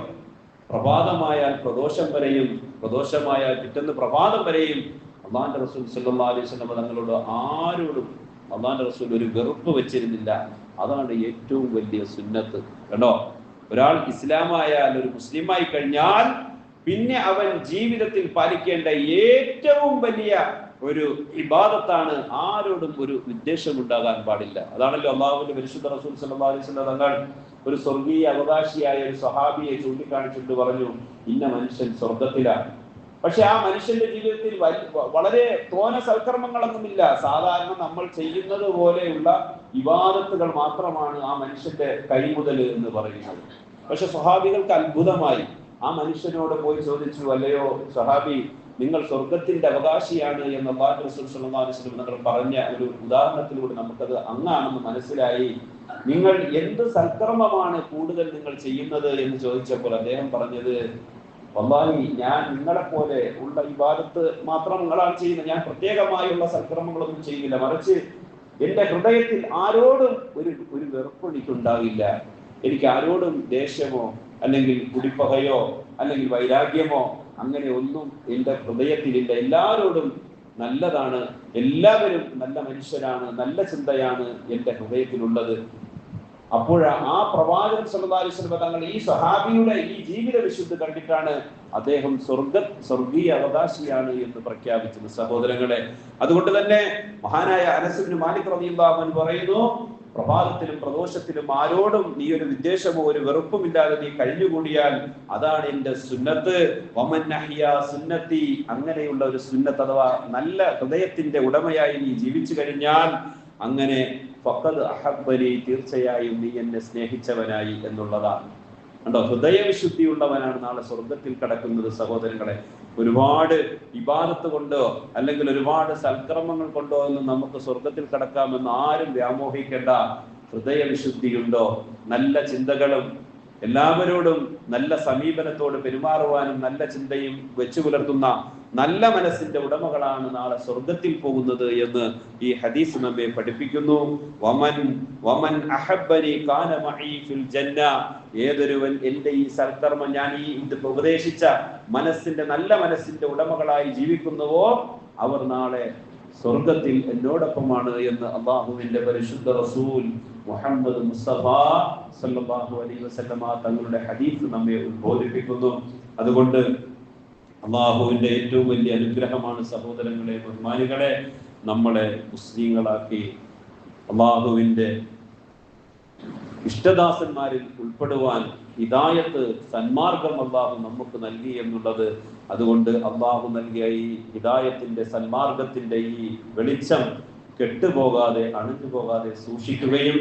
പ്രഭാതമായാൽ പ്രദോഷം വരെയും, പ്രദോഷമായാൽ പിറ്റേന്ന് പ്രഭാതം വരെയും അല്ലാഹുവിന്റെ റസൂൽ സ്വല്ലല്ലാഹു അലൈഹി വസല്ലം തങ്ങളോട് ആരോടും അല്ലാഹുവിന്റെ റസൂൽ ഒരു വെറുപ്പ് വെച്ചിരുന്നില്ല. അതാണ് ഏറ്റവും വലിയ സുന്നത്ത്. കണ്ടോ? ഒരാൾ ഇസ്ലാമായാൽ, ഒരു മുസ്ലിമായി കഴിഞ്ഞാൽ പിന്നെ അവൻ ജീവിതത്തിൽ പാലിക്കേണ്ട ഏറ്റവും വലിയ ഒരു ഇബാദത്താണ് ആരോടും ഒരു വിദ്വേഷം ഉണ്ടാകാൻ പാടില്ല. അതാണല്ലോ അള്ളാഹുവിന്റെ പരിശുദ്ധ റസൂൽ സല്ലല്ലാഹു അലൈഹി വസല്ലം തങ്ങൾ ഒരു സ്വർഗീയ അവകാശിയായ ഒരു സ്വഹാബിയെ ചൂണ്ടിക്കാണിച്ചിട്ട് പറഞ്ഞു, ഇന്ന മനുഷ്യൻ സ്വർഗത്തിലാണ്. പക്ഷെ ആ മനുഷ്യന്റെ ജീവിതത്തിൽ വളരെ തോന സൽക്കർമ്മങ്ങളൊന്നുമില്ല. സാധാരണ നമ്മൾ ചെയ്യുന്നത് പോലെയുള്ള ഇബാദത്തുകൾ മാത്രമാണ് ആ മനുഷ്യന്റെ കൈമുതൽ എന്ന് പറയുന്നത്. പക്ഷെ സ്വഹാബികൾക്ക് അത്ഭുതമായി. ആ മനുഷ്യനോട് പോയി ചോദിച്ചു, അല്ലയോ സ്വഹാബി, നിങ്ങൾ സ്വർഗത്തിന്റെ അവകാശിയാണ് എന്ന് അല്ലാഹുവിന്റെ റസൂൽ സ്വല്ലല്ലാഹു അലൈഹി വസല്ലം തങ്ങൾ പറഞ്ഞ ഒരു ഉദാഹരണത്തിലൂടെ നമുക്കത് അങ്ങാണെന്ന് മനസ്സിലായി. നിങ്ങൾ എന്ത് സൽക്കർമ്മമാണ് കൂടുതൽ നിങ്ങൾ ചെയ്യുന്നത് എന്ന് ചോദിച്ചപ്പോൾ അദ്ദേഹം പറഞ്ഞത്, വല്ലാഹി ഞാൻ നിങ്ങളെപ്പോലെ ഉള്ള ഇബാദത്ത് മാത്രം നിങ്ങളാണ് ചെയ്യുന്നത്. ഞാൻ പ്രത്യേകമായുള്ള സൽക്കർമ്മങ്ങളൊന്നും ചെയ്യുന്നില്ല. മറിച്ച് എന്റെ ഹൃദയത്തിൽ ആരോടും ഒരു വെറുപ്പ് എനിക്കുണ്ടാകില്ല. എനിക്ക് ആരോടും ദേഷ്യമോ അല്ലെങ്കിൽ കുടിപ്പകയോ അല്ലെങ്കിൽ വൈരാഗ്യമോ അങ്ങനെ ഒന്നും എൻ്റെ ഹൃദയത്തിലില്ല. എല്ലാവരോടും നല്ലതാണ്, എല്ലാവരും നല്ല മനുഷ്യരാണ്, നല്ല ചിന്തയാണ് എൻ്റെ ഹൃദയത്തിലുള്ളത്. അപ്പോഴാണ് ആ പ്രവാചകൻ സല്ലല്ലാഹു അലൈഹി വസല്ലം തങ്ങൾ ഈ സ്വഹാബിയുടെ ഈ ജീവിത വിശുദ്ധി കണ്ടിട്ടാണ് അദ്ദേഹം സ്വർഗീയ അവകാശിയാണ് എന്ന് പ്രഖ്യാപിച്ചത്. സഹോദരങ്ങളെ, അതുകൊണ്ട് തന്നെ മഹാനായ അനസ് ഇബ്നു മാലിക് റളിയല്ലാഹു അൻഹു പറയുന്നു, പ്രഭാതത്തിലും പ്രദോഷത്തിലും ആരോടും നീ ഒരു വിദ്വേഷമോ ഒരു വെറുപ്പും ഇല്ലാതെ നീ കഴിഞ്ഞുകൂടിയാൽ അതാണ് എൻ്റെ സുന്നത്ത്. വമൻ അഹ്യാ സുന്നത്തി. അങ്ങനെയുള്ള ഒരു സുന്നത്ത് അഥവാ നല്ല ഹൃദയത്തിന്റെ ഉടമയായി നീ ജീവിച്ചു കഴിഞ്ഞാൽ അങ്ങനെ ഫഖദ് അഹബ്ബനി, തീർച്ചയായും നീ എന്നെ സ്നേഹിച്ചവനായി എന്നുള്ളതാണ്. കണ്ടോ? ഹൃദയവിശുദ്ധിയുള്ളവനാണ് നാളെ സ്വർഗത്തിൽ കടക്കുന്നത്. സഹോദരങ്ങളെ, ഒരുപാട് ഇബാദത്ത് കൊണ്ടോ അല്ലെങ്കിൽ ഒരുപാട് സൽക്കർമ്മങ്ങൾ കൊണ്ടോ ഒന്നും നമുക്ക് സ്വർഗത്തിൽ കടക്കാമെന്ന് ആരും വ്യാമോഹിക്കേണ്ട. ഹൃദയവിശുദ്ധിയുണ്ടോ, നല്ല ചിന്തകളും എല്ലാവരോടും നല്ല സമീപനത്തോട് പെരുമാറുവാനും നല്ല ചിന്തയും വെച്ചു പുലർത്തുന്ന നല്ല മനസ്സിന്റെ ഉടമകളാണ് നാളെ സ്വർഗത്തിൽ പോകുന്നത് എന്ന് ഈ ഹദീസ് നമ്മെ പഠിപ്പിക്കുന്നു. വമൻ അഹബ്ബനി കാന മഈ ഫിൽ ജന്ന. ഏതൊരുവൻ എൻ്റെ ഈ സൽക്കർമ്മം, ഞാൻ ഈ ഉപദേശിച്ച മനസ്സിന്റെ നല്ല മനസ്സിന്റെ ഉടമകളായി ജീവിക്കുന്നുവോ അവർ നാളെ സ്വർഗത്തിൽ എന്നോടൊപ്പമാണ് എന്ന് അല്ലാഹുവിന്റെ പരിശുദ്ധ റസൂൽ മുഹമ്മദ് മുസ്തഫ സല്ലല്ലാഹു അലൈഹി വസല്ലമ തങ്ങളുടെ ഹദീസ് നമ്മെ ഉദ്ബോധിപ്പിക്കുന്നു. അതുകൊണ്ട് അല്ലാഹുവിന്റെ ഏറ്റവും വലിയ അനുഗ്രഹമാണ് സഹോദരങ്ങളെ, ബഹുമാനികളെ, നമ്മളെ മുസ്ലിങ്ങളാക്കി അല്ലാഹുവിന്റെ ഇഷ്ടദാസന്മാരിൽ ഉൾപ്പെടുവാൻ ഹിദായത്ത്, സന്മാർഗം അല്ലാഹു നമുക്ക് നൽകി എന്നുള്ളത്. അതുകൊണ്ട് അല്ലാഹു നൽകിയ ഈ ഹിദായത്തിന്റെ സന്മാർഗത്തിന്റെ ഈ വെളിച്ചം കെട്ടുപോകാതെ അണഞ്ഞു പോകാതെ സൂക്ഷിക്കുകയും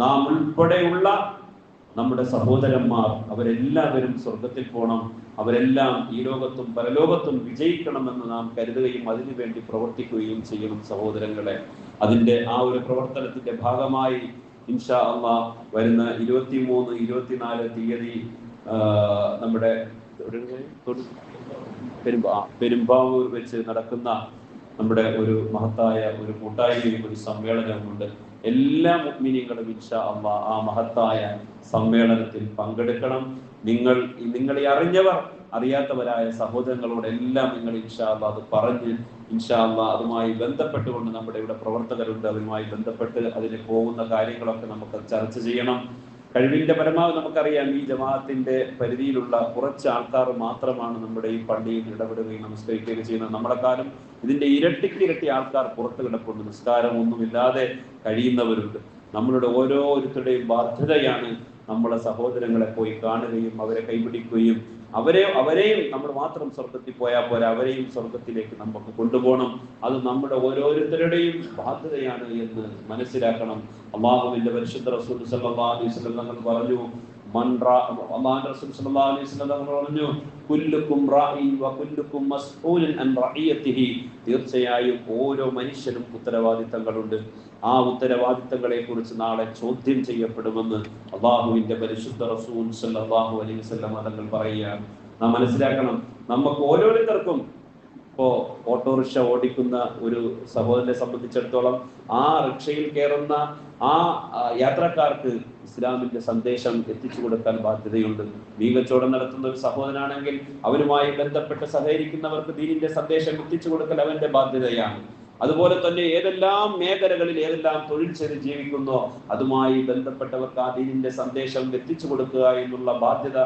നാം ഉൾപ്പെടെയുള്ള നമ്മുടെ സഹോദരന്മാർ അവരെല്ലാവരും സ്വർഗത്തിൽ പോകണം, അവരെല്ലാം ഈ ലോകത്തും പരലോകത്തും വിജയിക്കണമെന്ന് നാം കരുതുകയും അതിനു വേണ്ടി പ്രവർത്തിക്കുകയും ചെയ്യണം സഹോദരങ്ങളെ. അതിന്റെ ആ ഒരു പ്രവർത്തനത്തിന്റെ ഭാഗമായി ഇൻഷാ അല്ലാഹ് വരുന്ന 23, 24 തീയതി നമ്മുടെ പെരുമ്പാവൂർ വെച്ച് നടക്കുന്ന നമ്മുടെ ഒരു മഹത്തായ ഒരു കൂട്ടായ്മയും ഒരു സമ്മേളനവുമുണ്ട്. എല്ലാ മുഅ്മിനീങ്ങളും ഇൻഷാ അല്ലാഹ് ആ മഹത്തായ സമ്മേളനത്തിൽ പങ്കെടുക്കണം. നിങ്ങളെ അറിഞ്ഞവർ അറിയാത്തവരായ സഹോദരങ്ങളോടെല്ലാം നിങ്ങൾ ഇൻഷാ അല്ലാഹ് അത് പറഞ്ഞ് ഇൻഷാ അല്ലാഹ് അതുമായി ബന്ധപ്പെട്ടുകൊണ്ട് നമ്മുടെ ഇവിടെ പ്രവർത്തകരുണ്ട്, അവരുമായി ബന്ധപ്പെട്ട് അതിന് പോകുന്ന കാര്യങ്ങളൊക്കെ നമുക്ക് ചർച്ച ചെയ്യണം. കഴിവിന്റെ പരമാവധി നമുക്കറിയാം, ഈ ജമാഅത്തിന്റെ പരിധിയിലുള്ള കുറച്ച് ആൾക്കാർ മാത്രമാണ് നമ്മുടെ ഈ പള്ളിയിൽ ഇടപെടുകയും നമസ്കരിക്കുകയും ചെയ്യുന്നത്. നമ്മളെക്കാളും ഇതിന്റെ ഇരട്ടിക്കിരട്ടി ആൾക്കാർ പുറത്ത് കിടപ്പുണ്ട്, നിസ്കാരം ഒന്നുമില്ലാതെ കഴിയുന്നവരുണ്ട്. നമ്മളുടെ ഓരോരുത്തരുടെയും ബാധ്യതയാണ് നമ്മളെ സഹോദരങ്ങളെ പോയി കാണുകയും അവരെ കൈപിടിക്കുകയും അവരെയും നമ്മൾ മാത്രം സ്വർഗത്തിൽ പോയാൽ പോരാ, അവരെയും സ്വർഗത്തിലേക്ക് നമുക്ക് കൊണ്ടുപോകണം. അത് നമ്മുടെ ഓരോരുത്തരുടെയും ബാധ്യതയാണ് എന്ന് മനസ്സിലാക്കണം. അല്ലാഹുവിന്റെ പരിശുദ്ധ റസൂൽ സല്ലല്ലാഹു അലൈഹി വസല്ലം തങ്ങൾ പറഞ്ഞു, അല്ലാഹുവിന്റെ റസൂൽ സല്ലല്ലാഹു അലൈഹി വസല്ലം തങ്ങൾ പറഞ്ഞു, കുല്ലുക്കും റാഇൻ വ കുല്ലുക്കും മസ്ഊലുൻ അൻ റഇയതിഹി. തീർച്ചയായും ഓരോ മനുഷ്യനും ഉത്തരവാദിത്തങ്ങളുണ്ട്. ആ ഉത്തരവാദിത്തങ്ങളെ കുറിച്ച് നാളെ ചോദ്യം ചെയ്യപ്പെടുമെന്ന് അല്ലാഹുവിന്റെ പരിശുദ്ധ റസൂൽ സല്ലല്ലാഹു അലൈഹി വസല്ലം തങ്ങൾ പറയുകയാണ്. നാം മനസ്സിലാക്കണം, നമുക്ക് ഓരോരുത്തർക്കും ഇപ്പോ ഓട്ടോറിക്ഷ ഓടിക്കുന്ന ഒരു സഹോദരനെ സംബന്ധിച്ചിടത്തോളം ആ റിക്ഷയിൽ കയറുന്ന ആ യാത്രക്കാർക്ക് ഇസ്ലാമിന്റെ സന്ദേശം എത്തിച്ചു കൊടുക്കാൻ ബാധ്യതയുണ്ട്. മീകച്ചവടം നടത്തുന്ന ഒരു സഹോദരനാണെങ്കിൽ അവരുമായി ബന്ധപ്പെട്ട് സഹകരിക്കുന്നവർക്ക് ദീനിന്റെ സന്ദേശം എത്തിച്ചു കൊടുക്കൽ അവന്റെ ബാധ്യതയാണ്. അതുപോലെ തന്നെ ഏതെല്ലാം മേഖലകളിൽ ഏതെല്ലാം തൊഴിൽ ചെയ്ത് ജീവിക്കുന്നോ അതുമായി ബന്ധപ്പെട്ടവർക്ക് ആ ദീനിന്റെ സന്ദേശം എത്തിച്ചു കൊടുക്കുക എന്നുള്ള ബാധ്യത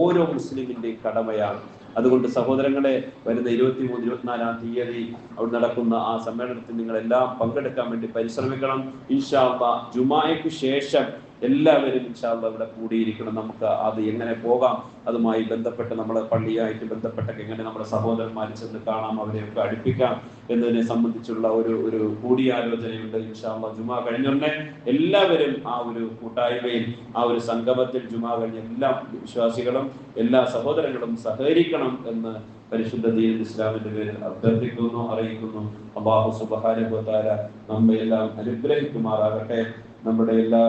ഓരോ മുസ്ലിമിന്റെയും കടമയാണ്. അതുകൊണ്ട് സഹോദരങ്ങളെ, വരുന്ന 23, 24 തീയതി അവിടെ നടക്കുന്ന ആ സമ്മേളനത്തിൽ നിങ്ങളെല്ലാം പങ്കെടുക്കാൻ വേണ്ടി പരിശ്രമിക്കണം. ഇൻഷാ അല്ലാഹ് ജുമാഅയ്ക്ക് ശേഷം എല്ലാവരും ഇൻഷാ അല്ലാഹ് ഇവിടെ കൂടിയിരിക്കണം. നമുക്ക് അത് എങ്ങനെ പോകാം, അതുമായി ബന്ധപ്പെട്ട് നമ്മളെ പള്ളിയായിട്ട് ബന്ധപ്പെട്ടൊക്കെ എങ്ങനെ നമ്മുടെ സഹോദരന്മാരെ ചെന്ന് കാണാം, അവരെയൊക്കെ അടുപ്പിക്കാം എന്നതിനെ സംബന്ധിച്ചുള്ള ഒരു കൂടിയാലോചനയുണ്ട്. ഇൻഷാ അല്ലാഹ് ജുമാ കഴിഞ്ഞുടനെ എല്ലാവരും ആ ഒരു കൂട്ടായ്മയിൽ, ആ ഒരു സംഗമത്തിൽ ജുമാ കഴിഞ്ഞ എല്ലാ വിശ്വാസികളും എല്ലാ സഹോദരങ്ങളും സഹകരിക്കണം എന്ന് പരിശുദ്ധ ദീനുൽ ഇസ്ലാമിന്റെ പേരിൽ അഭ്യർത്ഥിക്കുന്നു, അറിയിക്കുന്നു. അല്ലാഹു സുബ്ഹാനഹു വ തആല നമ്മെ എല്ലാം അനുഗ്രഹിക്കുമാറാകട്ടെ. നമ്മുടെ എല്ലാ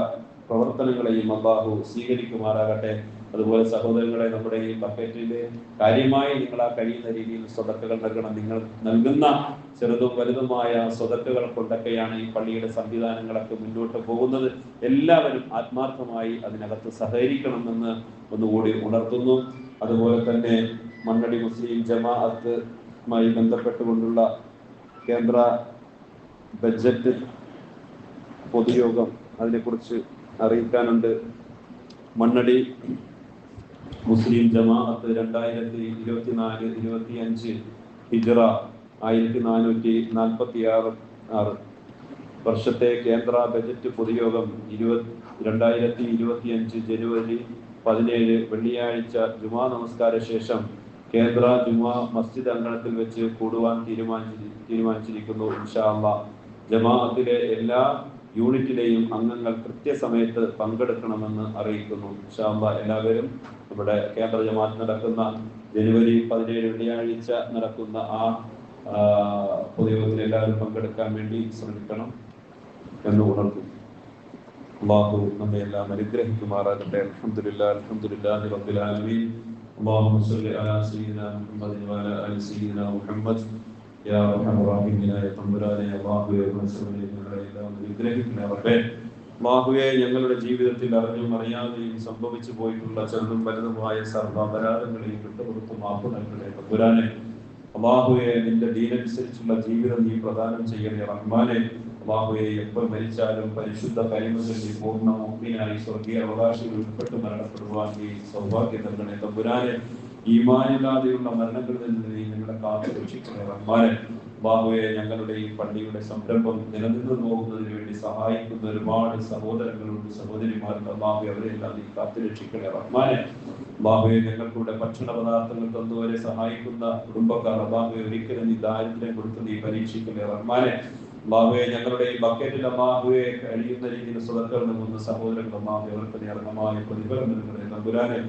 പ്രവർത്തനങ്ങളെയും അല്ലാഹു സ്വീകരിക്കുമാറാകട്ടെ. അതുപോലെ സഹോദരങ്ങളെ, നമ്മുടെ ഈ ബക്കറ്റില് കാര്യമായി നിങ്ങൾ ആ കഴിയുന്ന രീതിയിൽ സ്വതക്കകൾ നൽകണം. നിങ്ങൾ നൽകുന്ന ചെറുതും വലുതുമായ സ്വതക്കകൾ കൊണ്ടൊക്കെയാണ് ഈ പള്ളിയുടെ സംവിധാനങ്ങളൊക്കെ മുന്നോട്ട് പോകുന്നത്. എല്ലാവരും ആത്മാർത്ഥമായി അതിനകത്ത് സഹകരിക്കണമെന്ന് ഒന്നുകൂടി ഉണർത്തുന്നു. അതുപോലെ തന്നെ മണ്ണടി മുസ്ലിം ജമാഅത്തുമായി ബന്ധപ്പെട്ടുകൊണ്ടുള്ള കേന്ദ്ര ബഡ്ജറ്റ് പൊതുയോഗം അതിനെക്കുറിച്ച് അറിയിക്കാനുണ്ട്. മണ്ണടി മുസ്ലിം ജമാഅത്ത് 2024-25 ഹിജ്റ 1446 വർഷത്തെ കേന്ദ്ര ബജറ്റ് പൊതുയോഗം 2025 ജനുവരി 17 വെള്ളിയാഴ്ച ജുമാ നമസ്കാര ശേഷം കേന്ദ്ര ജുമാ മസ്ജിദ് അങ്കണത്തിൽ വെച്ച് കൂടുവാൻ തീരുമാനിച്ചിരിക്കുന്നു. ഇൻഷാ അല്ലാഹ് ജമാഅത്തിലെ എല്ലാ യൂണിറ്റിലെയും അംഗങ്ങൾ കൃത്യസമയത്ത് പങ്കെടുക്കണമെന്ന് അറിയിക്കുന്നു. ഇൻഷാ അല്ലാഹ് എല്ലാവരും നമ്മുടെ കേന്ദ്ര ജമാഅത്ത് നടക്കുന്ന ജനുവരി 17 വെള്ളിയാഴ്ച നടക്കുന്ന ആ പൊതുയോഗത്തിൽ എല്ലാവരും പങ്കെടുക്കാൻ വേണ്ടി ശ്രമിക്കണം എന്ന് ഉണർത്തുന്നു. അല്ലാഹു നമ്മെ എല്ലാം അനുഗ്രഹിക്കുമാറാകട്ടെ. അൽഹംദുലില്ലാഹി റബ്ബിൽ ആലമീൻ. اللهم صل على سيدنا محمد وعلى ال سيدنا محمد يا ارحم الراحمين. يا തമ്പുരാനെ, അല്ലാഹുവേ, അല്ലാഹുവേ, ഞങ്ങളുടെ ജീവിതത്തിൽ അറിഞ്ഞും അറിയാതെയും സംഭവിച്ചു പോയിട്ടുള്ള ചെറുതും വലുതുമായ സർവ്വ അപരാധങ്ങളെയും വിട്ടുകൊടുത്ത് മാപ്പ് നൽകണേ തമ്പുരാനെ. അല്ലാഹുവേ, നിന്റെ ദീനനുസരിച്ചുള്ള ജീവിതം നീ പ്രദാനം ചെയ്യണേ റഹ്മാനെ. അല്ലാഹുവേ, എപ്പോൾ മരിച്ചാലും പരിശുദ്ധ കലിമകളിൽ പൂർണ്ണ മുഅ്മിനായി സ്വർഗീയ അവകാശികൾ ഉൾപ്പെട്ട് മരണപ്പെടുവാൻ നീ സൗഭാഗ്യം നൽകണേ തമ്പുരാനെ. ഈമാനില്ലാതെയുള്ള മരണങ്ങളിൽ നിന്ന് നീ ഞങ്ങളെ കാത്തു രക്ഷിക്കണേ റഹ്മാനെ. അല്ലാഹുവേ, ഞങ്ങളുടെ ഈ പള്ളിയുടെ സംരംഭം നിലനിന്നു പോകുന്നതിന് വേണ്ടി സഹായിക്കുന്ന ഒരുപാട് സഹോദരങ്ങളുണ്ട്, സഹോദരിമാരുണ്ട്. അല്ലാഹുവേ, അവരെല്ലാം നീ കാത്തു രക്ഷിക്കണേ റഹ്മാനെ. അല്ലാഹുവേ, ഞങ്ങൾക്കൂടെ ഭക്ഷണ പദാർത്ഥങ്ങൾ തന്നുവരെ സഹായിക്കുന്ന കുടുംബക്കാർ, അല്ലാഹുവേ, ഒരിക്കലും നീ ദാരിദ്ര്യം കൊടുത്ത് നീ പരീക്ഷിക്കണേ റഹ്മാനെ. അല്ലാഹുവേ, ഞങ്ങളുടെ ഈ ബക്കറ്റിൽ അല്ലാഹുവേ കഴിയുന്ന രീതിയിൽ സ്വതക്കൾ നൽകുന്ന സഹോദരങ്ങൾ, അല്ലാഹുവേ, അവർക്ക് നീ അർഹമായ പ്രതിഫലം നൽകണേ തമ്പുരാനെ.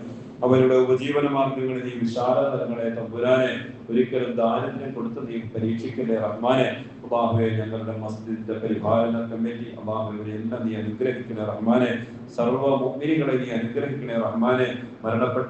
അവരുടെ ഉപജീവന മാർഗങ്ങളിൽ നീ വിശാലത നൽകണേ തമ്പുരാനെ. ഒരിക്കലും ദാരിദ്ര്യം കൊടുത്ത് നീ പരീക്ഷിക്കണേ റഹ്മാനെ. അല്ലാഹുവേ, ഞങ്ങളുടെ മസ്ജിദിന്റെ പരിപാലന കമ്മിറ്റി, അല്ലാഹുവേ, എല്ലാം നീ അനുഗ്രഹിക്കണേ റഹ്മാനെ. സർവ്വ മുഅ്മിനീങ്ങളെ നീ അനുഗ്രഹിക്കണേ റഹ്മാനെ. മരണപ്പെട്ട